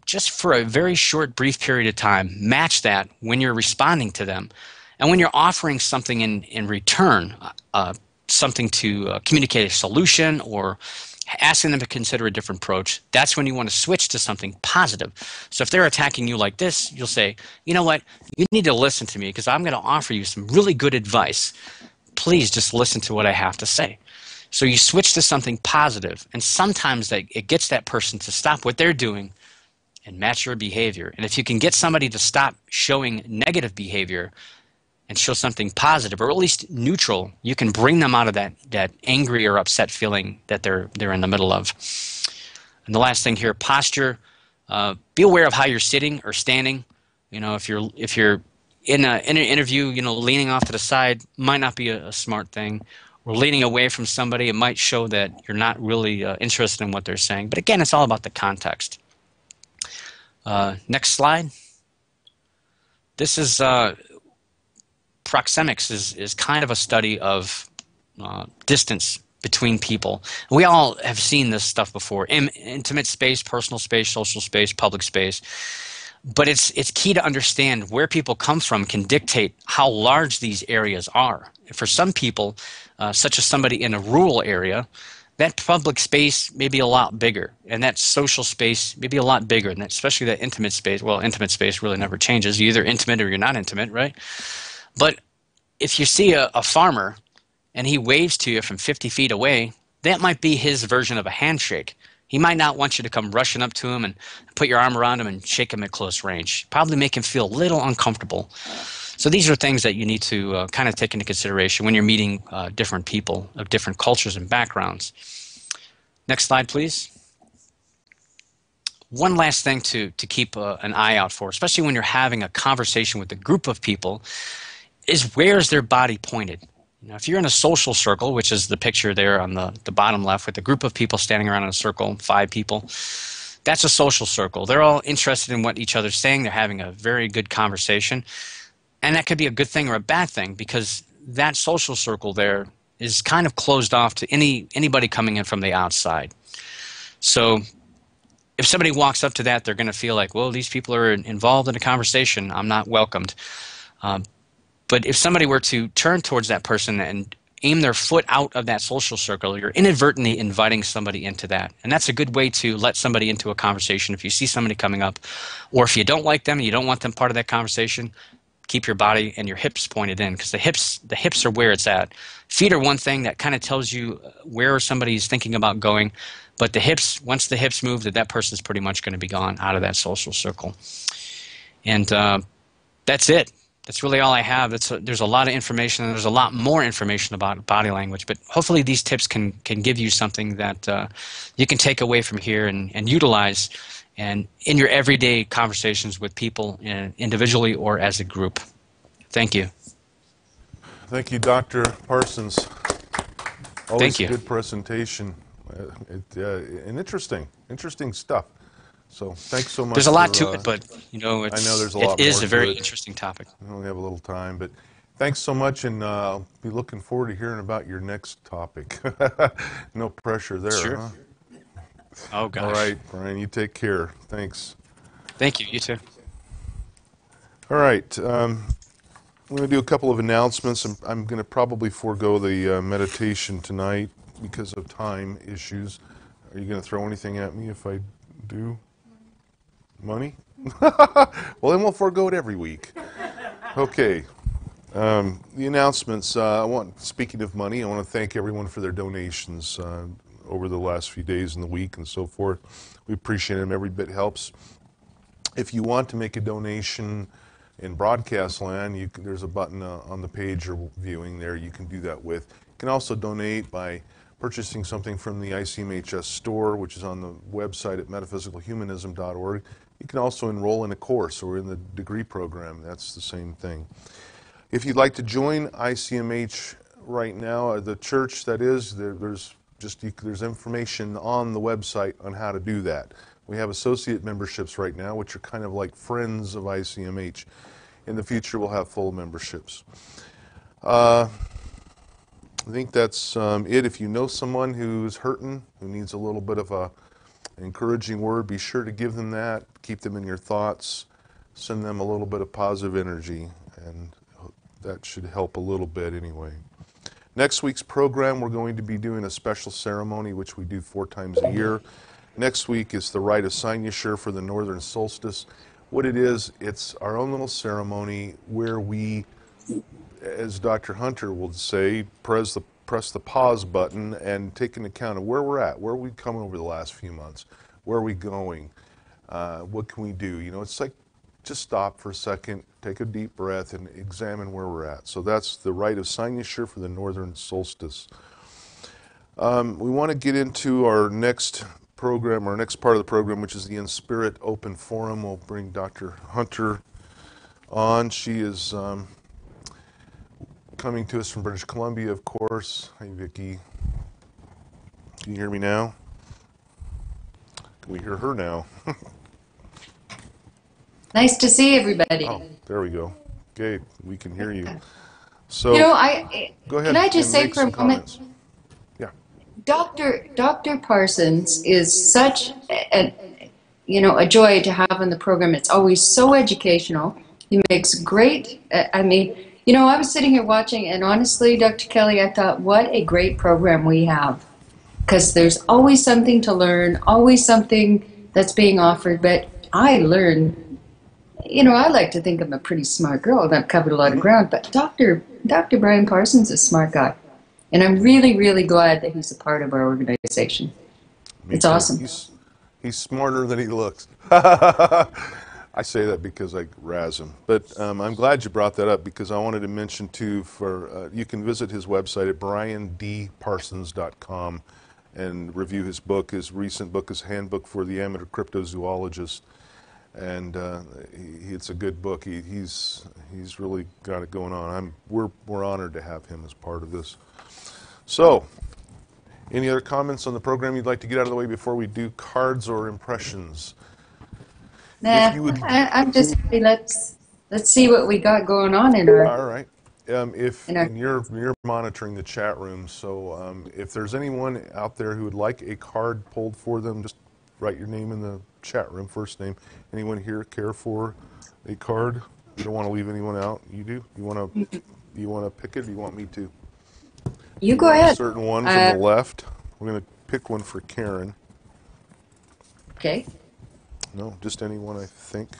just for a very short, brief period of time, match that when you're responding to them. And when you're offering something in return, something to communicate a solution or asking them to consider a different approach, that's when you want to switch to something positive. So if they're attacking you like this, you'll say, you know what, you need to listen to me because I'm going to offer you some really good advice. Please just listen to what I have to say. So you switch to something positive, and sometimes it gets that person to stop what they're doing and match your behavior. And if you can get somebody to stop showing negative behavior and show something positive, or at least neutral, you can bring them out of that angry or upset feeling that they're in the middle of. And the last thing here, posture. Be aware of how you're sitting or standing. You know, if you're in an interview, you know, leaning off to the side might not be a smart thing. Or leaning away from somebody, it might show that you're not really interested in what they're saying. But again, it's all about the context. Next slide. This is proxemics is kind of a study of distance between people. We all have seen this stuff before. Intimate space, personal space, social space, public space. But it's key to understand where people come from can dictate how large these areas are. For some people, such as somebody in a rural area, that public space may be a lot bigger, and that social space may be a lot bigger, and especially that intimate space. Well, intimate space really never changes. You're either intimate or you're not intimate, right? But if you see a farmer and he waves to you from 50 feet away, that might be his version of a handshake. He might not want you to come rushing up to him and put your arm around him and shake him at close range. Probably make him feel a little uncomfortable. So these are things that you need to kind of take into consideration when you're meeting different people of different cultures and backgrounds. Next slide, please. One last thing to keep an eye out for, especially when you're having a conversation with a group of people, is where is their body pointed? Now, if you're in a social circle, which is the picture there on the bottom left with a group of people standing around in a circle, 5 people, that's a social circle. They're all interested in what each other's saying. They're having a very good conversation. And that could be a good thing or a bad thing, because that social circle there is kind of closed off to anybody coming in from the outside. So if somebody walks up to that, they're going to feel like, well, these people are involved in a conversation. I'm not welcomed. But if somebody were to turn towards that person and aim their foot out of that social circle, you're inadvertently inviting somebody into that. And that's a good way to let somebody into a conversation. If you see somebody coming up, or if you don't like them and you don't want them part of that conversation, keep your body and your hips pointed in, because the hips are where it's at. Feet are one thing that kind of tells you where somebody's thinking about going. But the hips, once the hips move, that person's pretty much going to be gone out of that social circle. And that's it. That's really all I have. There's a lot of information, and there's a lot more information about body language. But hopefully these tips can give you something that you can take away from here and utilize and in your everyday conversations with people individually or as a group. Thank you. Thank you, Dr. Parsons. Always Thank you. a good presentation. And interesting stuff. So thanks so much. There's a lot to it, but I know there's a lot it is more a very to it. interesting topic. We only have a little time, but thanks so much, and I'll be looking forward to hearing about your next topic. No pressure there, Sure. huh? Oh, gosh. All right, Brian, you take care. Thanks. Thank you. You too. All right. I'm going to do a couple of announcements. I'm going to probably forego the meditation tonight because of time issues. Are you going to throw anything at me if I do? Money? Well, then we'll forego it every week. Okay. The announcements. Speaking of money, I want to thank everyone for their donations over the last few days and the week and so forth. We appreciate them. Every bit helps. If you want to make a donation in broadcast land, there's a button on the page you're viewing there you can do that with. You can also donate by purchasing something from the ICMH store, which is on the website at metaphysicalhumanism.org. You can also enroll in a course or in the degree program. That's the same thing. If you'd like to join ICMH right now, the church that is, there's information on the website on how to do that. We have associate memberships right now, which are kind of like friends of ICMH. In the future, we'll have full memberships. I think that's it. If you know someone who's hurting, who needs a little bit of an encouraging word, be sure to give them that. Keep them in your thoughts. Send them a little bit of positive energy, and that should help a little bit anyway. Next week's program, we're going to be doing a special ceremony, which we do 4 times a year. Next week is the rite of cynosure for the northern solstice. What it is, it's our own little ceremony where we, as Dr. Hunter will say, press the pause button and take into account of where we're at, where we've come over the last few months, where are we going, what can we do? It's like just stop for a second, take a deep breath, and examine where we're at. So that's the rite of cynosure for the northern solstice. We want to get into our next program, our next part of the program, which is the Enspirit Open Forum. We'll bring Dr. Hunter on. She is coming to us from British Columbia, of course. Hi, Vicki. Can you hear me now? Can we hear her now? Nice to see everybody. Oh, there we go. Okay, we can hear you. You So, know, go can ahead I just and say make for a some moment, comments. Yeah. Dr. Parsons is such a joy to have on the program. It's always so educational. He makes great, I was sitting here watching, and honestly, Dr. Kelley, I thought, what a great program we have. Because there's always something to learn, always something that's being offered, but I learn. I like to think I'm a pretty smart girl, and I've covered a lot of ground, but Dr. Brian Parsons is a smart guy. And I'm really, really glad that he's a part of our organization. Me It's too. awesome. He's smarter than he looks. I say that because I razz him. But I'm glad you brought that up because I wanted to mention too, you can visit his website at briandparsons.com and review his book. His recent book is Handbook for the Amateur Cryptozoologist. And it's a good book. He's really got it going on. We're honored to have him as part of this. So, any other comments on the program you'd like to get out of the way before we do cards or impressions? Nah, I'm just happy. Let's see what we got going on in our. All right. You're monitoring the chat room, so if there's anyone out there who would like a card pulled for them, just write your name in the chat room, first name. Anyone here care for a card? You don't want to leave anyone out. You do? You want to pick it? Or you want me to? You go ahead. A certain one from the left. We're going to pick one for Karen. Okay. No, just anyone, I think.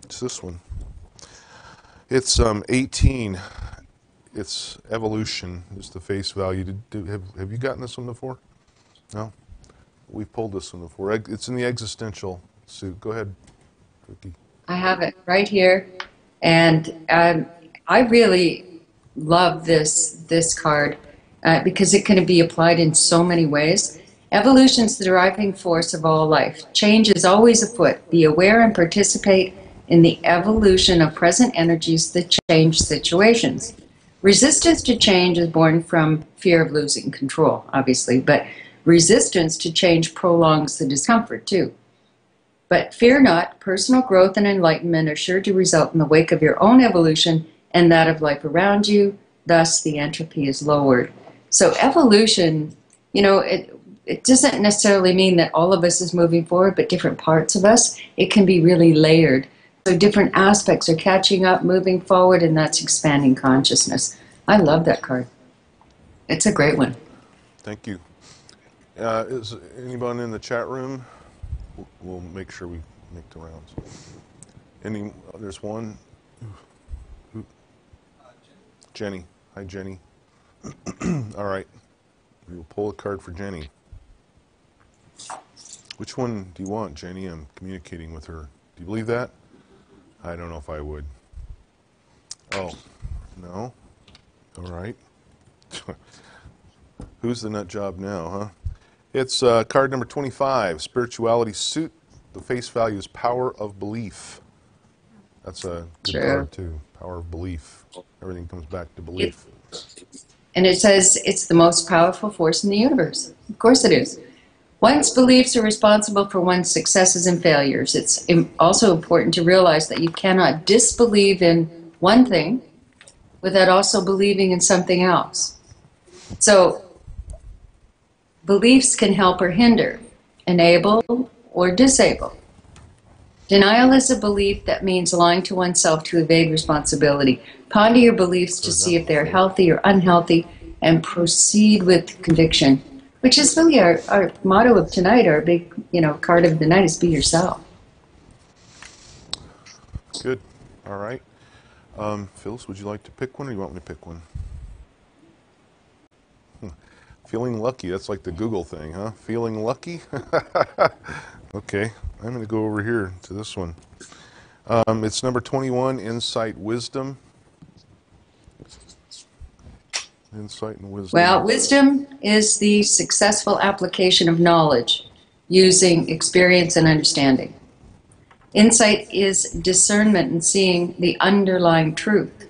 It's this one. It's 18. It's evolution. Is the face value. Have you gotten this one before? No. We've pulled this one before. It's in the existential suit. Go ahead, Vicky. I have it right here, and I really love this card because it can be applied in so many ways. Evolution is the driving force of all life. Change is always afoot. Be aware and participate in the evolution of present energies that change situations. Resistance to change is born from fear of losing control, obviously, but resistance to change prolongs the discomfort too. But fear not, personal growth and enlightenment are sure to result in the wake of your own evolution and that of life around you. Thus, the entropy is lowered. So evolution, it doesn't necessarily mean that all of us is moving forward, but different parts of us, it can be really layered. So different aspects are catching up, moving forward, and that's expanding consciousness. I love that card. It's a great one. Thank you. Is anyone in the chat room? We'll make sure we make the rounds. There's one. Jenny. Hi, Jenny. All right. We will pull a card for Jenny. Which one do you want, Jenny? I'm communicating with her. Do you believe that? I don't know if I would. Oh, no? All right. Who's the nut job now, huh? It's card number 25, Spirituality Suit. The face value is Power of Belief. That's a good card, too. Power of Belief. Everything comes back to belief. And it says it's the most powerful force in the universe. Of course it is. One's beliefs are responsible for one's successes and failures. It's also important to realize that you cannot disbelieve in one thing without also believing in something else. So, beliefs can help or hinder, enable or disable. Denial is a belief that means lying to oneself to evade responsibility. Ponder your beliefs to see if they're healthy or unhealthy and proceed with conviction, which is really our motto of tonight. Our big, card of the night is be yourself. Good. All right. Phyllis, would you like to pick one or you want me to pick one? Feeling lucky. That's like the Google thing, huh? Feeling lucky? Okay. I'm going to go over here to this one. It's number 21, Insight Wisdom. Insight and wisdom. Well, wisdom is the successful application of knowledge using experience and understanding. Insight is discernment and seeing the underlying truth.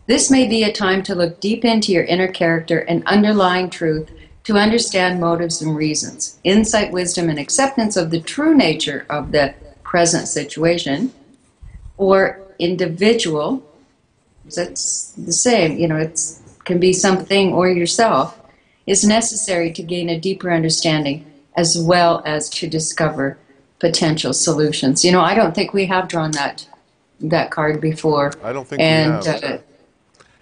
This may be a time to look deep into your inner character and underlying truth to understand motives and reasons. Insight, wisdom, and acceptance of the true nature of the present situation or individual, that's the same, you know, it's can be something or yourself, is necessary to gain a deeper understanding as well as to discover potential solutions. You know, I don't think we have drawn that card before. I don't think And we have.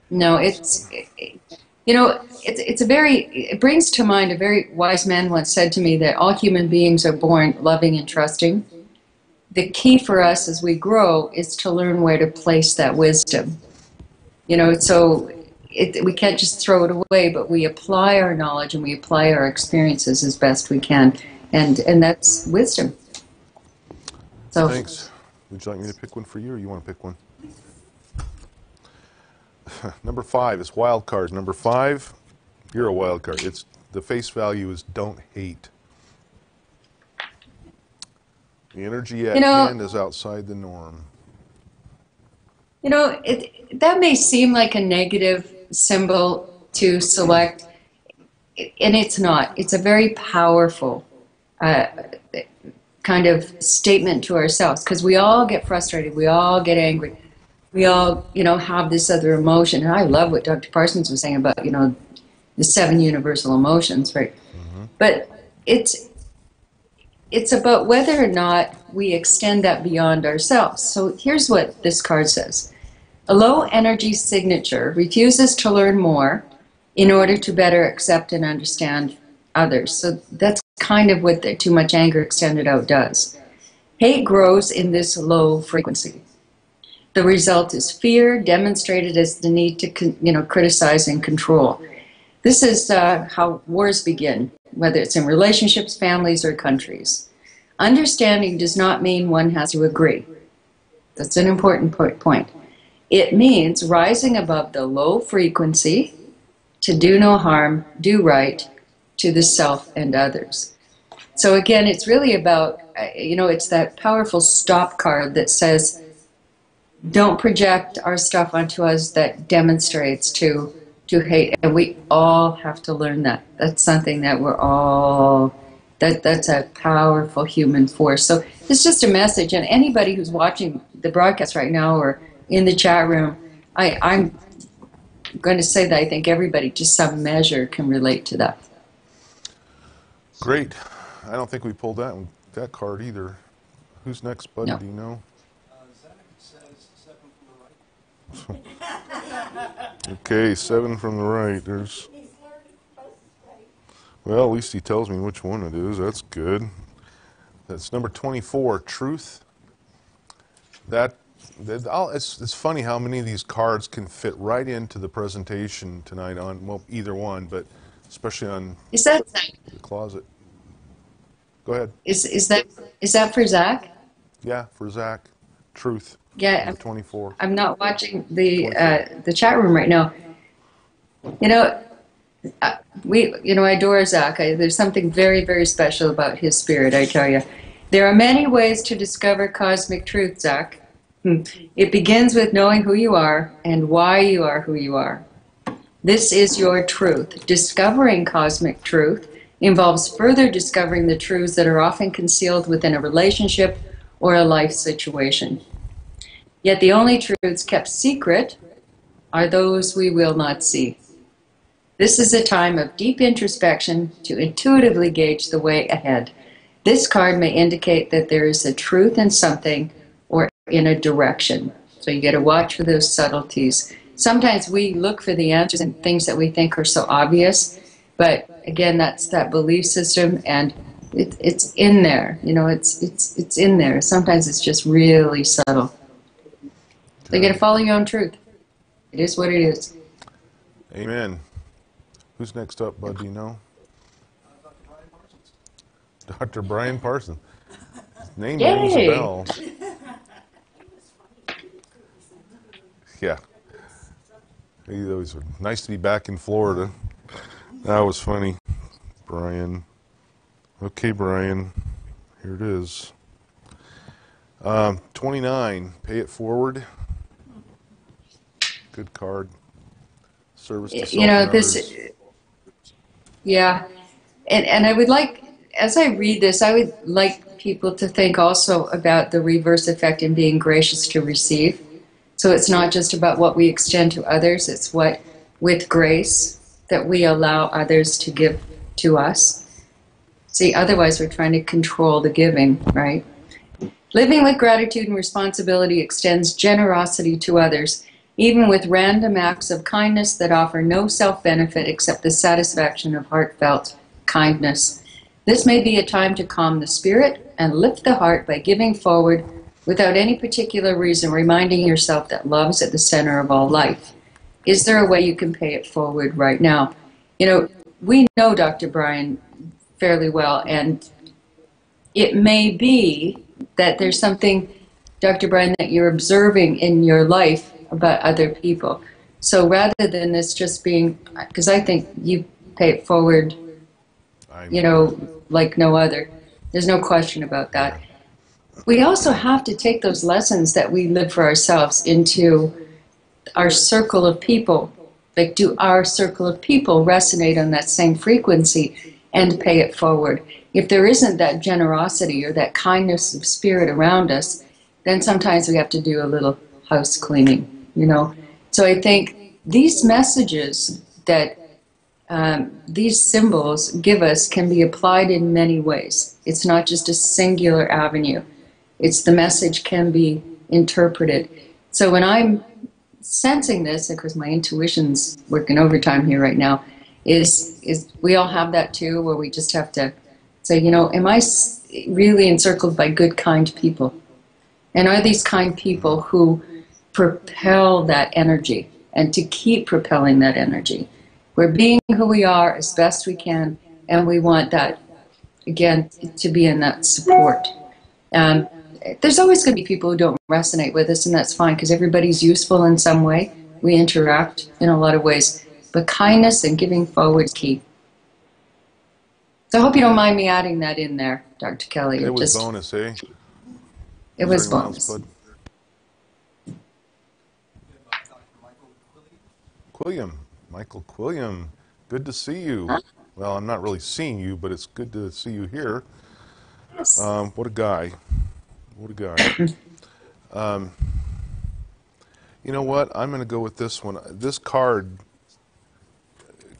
no, you know, it's a very, it brings to mind a very wise man once said to me that all human beings are born loving and trusting. The key for us as we grow is to learn where to place that wisdom. You know, so we can't just throw it away, but we apply our knowledge and we apply our experiences as best we can. And that's wisdom. So, thanks. Would you like me to pick one for you, or you want to pick one? Number 5 is wild cards. Number 5, you're a wild card. It's the face value is don't hate. The energy at hand is outside the norm. You know, that may seem like a negative symbol to select, and it's not. It's a very powerful kind of statement to ourselves, because we all get frustrated, we all get angry, we all, you know, have this other emotion. And I love what Dr. Parsons was saying about, you know, the 7 universal emotions, right? Mm-hmm. But it's about whether or not we extend that beyond ourselves. So here's what this card says. A low energy signature refuses to learn more in order to better accept and understand others. So that's kind of what the too much anger extended out does. Hate grows in this low frequency. The result is fear, demonstrated as the need to, you know, criticize and control. This is how wars begin, whether it's in relationships, families, or countries. Understanding does not mean one has to agree. That's an important point. It means rising above the low frequency to do no harm, do right to the self and others. So again, it's really about, you know, it's that powerful stop card that says, don't project our stuff onto us that demonstrates to hate. And we all have to learn that. That's something that we're all, that's a powerful human force. So it's just a message. And anybody who's watching the broadcast right now or in the chat room, I'm going to say that I think everybody, to some measure, can relate to that. Great. I don't think we pulled that card either. Who's next, buddy? No. Do you know? Zach says 7 from the right. Okay, 7 from the right. There's. Well, at least he tells me which one it is. That's good. That's number 24, truth. It's funny how many of these cards can fit right into the presentation tonight on, well, either one, but especially on Is that the closet. Go ahead. is that for Zach? Yeah, for Zach. Truth. Yeah, number 24. I'm not watching the chat room right now. You know, I adore Zach. There's something very, very special about his spirit, I tell you. There are many ways to discover cosmic truth, Zach. It begins with knowing who you are and why you are who you are. This is your truth. Discovering cosmic truth involves further discovering the truths that are often concealed within a relationship or a life situation. Yet the only truths kept secret are those we will not see. This is a time of deep introspection to intuitively gauge the way ahead. This card may indicate that there is a truth in something or in a direction. So you got to watch for those subtleties. Sometimes we look for the answers in things that we think are so obvious, but again, that's that belief system, and it's in there. You know, it's in there. Sometimes it's just really subtle. So you got to follow your own truth. It is what it is. Amen. Who's next up, bud? Do you know? Dr. Brian Parsons. His name rings a bell. Yeah. It was nice to be back in Florida. That was funny. Brian. Okay, Brian. Here it is. 29. Pay it forward. Good card. Service to self. You know, this. Yeah. And I would like, as I read this, I would like people to think also about the reverse effect in being gracious to receive. So it's not just about what we extend to others, it's what, with grace, that we allow others to give to us. See, otherwise we're trying to control the giving, right? Living with gratitude and responsibility extends generosity to others, even with random acts of kindness that offer no self-benefit except the satisfaction of heartfelt kindness. This may be a time to calm the spirit and lift the heart by giving forward without any particular reason, reminding yourself that love is at the center of all life. Is there a way you can pay it forward right now? You know, we know Dr. Brian fairly well, and it may be that there's something, Dr. Brian, that you're observing in your life about other people. So rather than this just being, because I think you pay it forward, you know, like no other. There's no question about that. We also have to take those lessons that we live for ourselves into our circle of people. Like, do our circle of people resonate on that same frequency and pay it forward? If there isn't that generosity or that kindness of spirit around us, then sometimes we have to do a little house cleaning, you know. So I think these messages that these symbols give us can be applied in many ways. It's not just a singular avenue. It's the message can be interpreted. So when I'm sensing this, of course my intuition's working overtime here right now, is we all have that too, where we just have to say, you know, am I really encircled by good, kind people? And are these kind people who propel that energy, and to keep propelling that energy? We're being who we are as best we can, and we want that, again, to be in that support. There's always going to be people who don't resonate with us, and that's fine, because everybody's useful in some way. We interact in a lot of ways. But kindness and giving forward is key. So I hope you don't mind me adding that in there, Dr. Kelley. It was bonus, eh? It was bonus. Quilliam. Michael Quilliam. Good to see you. Huh? Well, I'm not really seeing you, but it's good to see you here. Yes. What a guy. What a guy. You know what? I'm going to go with this one. This card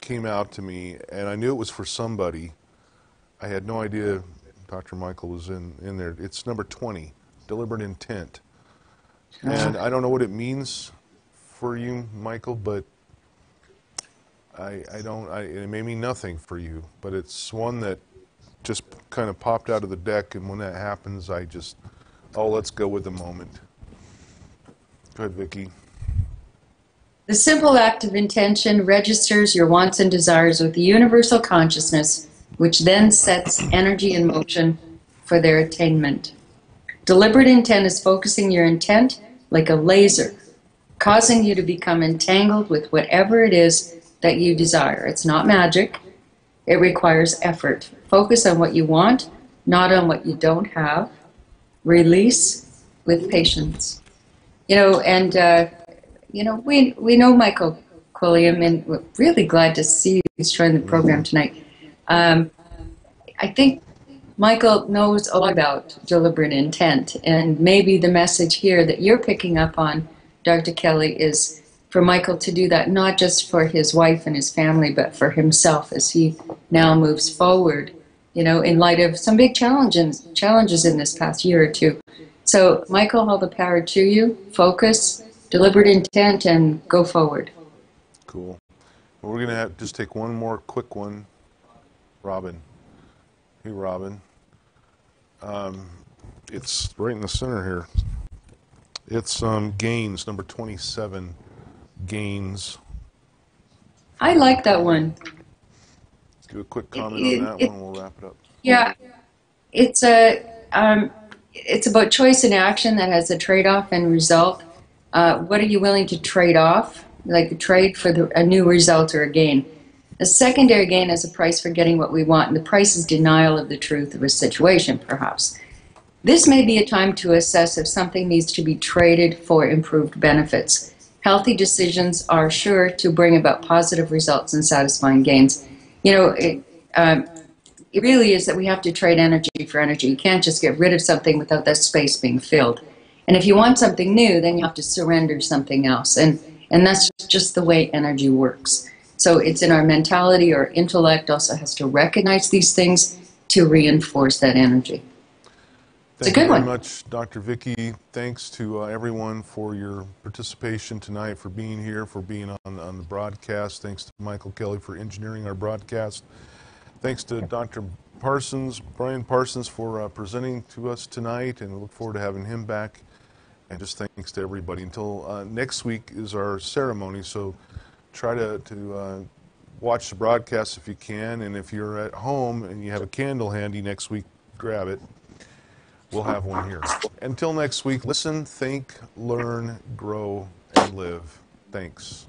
came out to me, and I knew it was for somebody. I had no idea Dr. Michael was in there. It's number 20, deliberate intent. And I don't know what it means for you, Michael, but it may mean nothing for you, but it's one that just kind of popped out of the deck, and when that happens, I just, let's go with the moment. Go ahead, Vicki. The simple act of intention registers your wants and desires with the universal consciousness, which then sets energy in motion for their attainment. Deliberate intent is focusing your intent like a laser, causing you to become entangled with whatever it is that you desire. It's not magic. It requires effort. Focus on what you want, not on what you don't have. Release with patience. You know, and you know, we know Michael Quilliam, and we're really glad to see you. He's joining the program tonight. I think Michael knows all about deliberate intent, and maybe the message here that you're picking up on, Dr. Kelley, is for Michael to do that, not just for his wife and his family, but for himself as he now moves forward, you know, in light of some big challenges in this past year or two. So, Michael, all the power to you. Focus, deliberate intent, and go forward. Cool. Well, we're going to just take one more quick one. Robin. Hey, Robin. It's right in the center here. It's gains, number 27. Gains. I like that one. Let's give a quick comment on that one, and we'll wrap it up. Yeah, it's about choice and action that has a trade-off and result. What are you willing to trade off, like the trade for a new result or a gain? A secondary gain is a price for getting what we want, and the price is denial of the truth of a situation, perhaps. This may be a time to assess if something needs to be traded for improved benefits. Healthy decisions are sure to bring about positive results and satisfying gains. You know, it really is that we have to trade energy for energy. You can't just get rid of something without that space being filled. And if you want something new, then you have to surrender something else. And that's just the way energy works. So it's in our mentality. Our intellect also has to recognize these things to reinforce that energy. It's a good one. Thank you very much, Dr. Vicki. Thanks to everyone for your participation tonight, for being here, for being on the broadcast. Thanks to Michael Kelley for engineering our broadcast. Thanks to Dr. Parsons, Brian Parsons, for presenting to us tonight, and we look forward to having him back. And just thanks to everybody. Until next week is our ceremony, so try to watch the broadcast if you can, and if you're at home and you have a candle handy next week, grab it. We'll have one here. Until next week, listen, think, learn, grow, and live. Thanks.